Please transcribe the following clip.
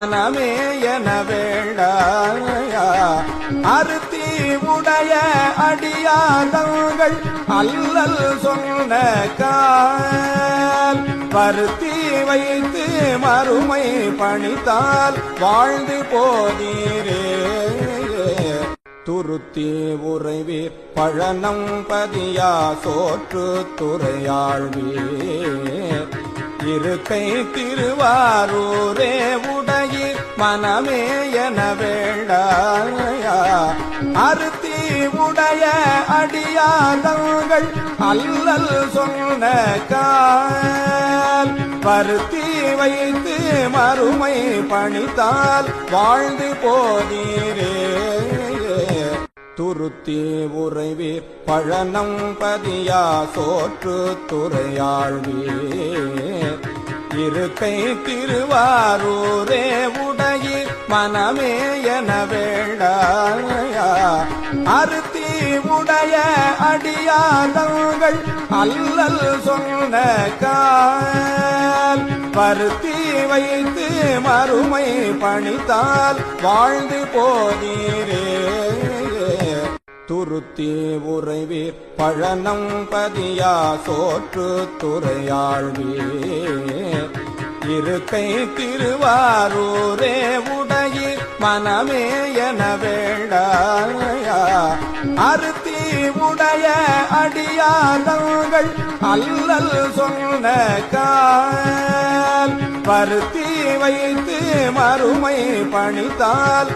மனமே என வேண்டாயா அறுத்தி உடைய அடியாதங்கள் அல்லல் சொன்ன கால் பருத்தி வைத்து மறுமை பணித்தால் வாழ்ந்து போதீரே துருத்தி உறைவீர் பழனம் பதியா சோற்று துறையாழ்வீர் இருக்கை திருவாரூரே உடையீர் மனமே என வேண்டாயா அறுத்தி உடைய அடியாதங்கள் அல்லல் சொன்ன கால் பருத்தி வைத்து மறுமை பணித்தால் வாழ்ந்து போதீரே துருத்தி உறைவீர் பழனம் பதியா சோற்று துறையாழ்வீர் இருக்கை திருவாரூரே உடையீர் மனமே என வேண்டாயா அறுத்தி உடைய அடியாதங்கள் அல்லல் சொன்ன கால் பருத்தி வைத்து மறுமை பணித்தால் வாழ்ந்து போதீரே துருத்தி உறைவீர் பழனம் பதியா சோற்று துறையாழ்வீர் இருக்கை திருவாரூரே உடையீர் மனமே என வேண்டாயா அறுத்தி உடைய அடியாதங்கள் அல்லல் சொன்ன கால் பருத்தி வைத்து மறுமை பணித்தால்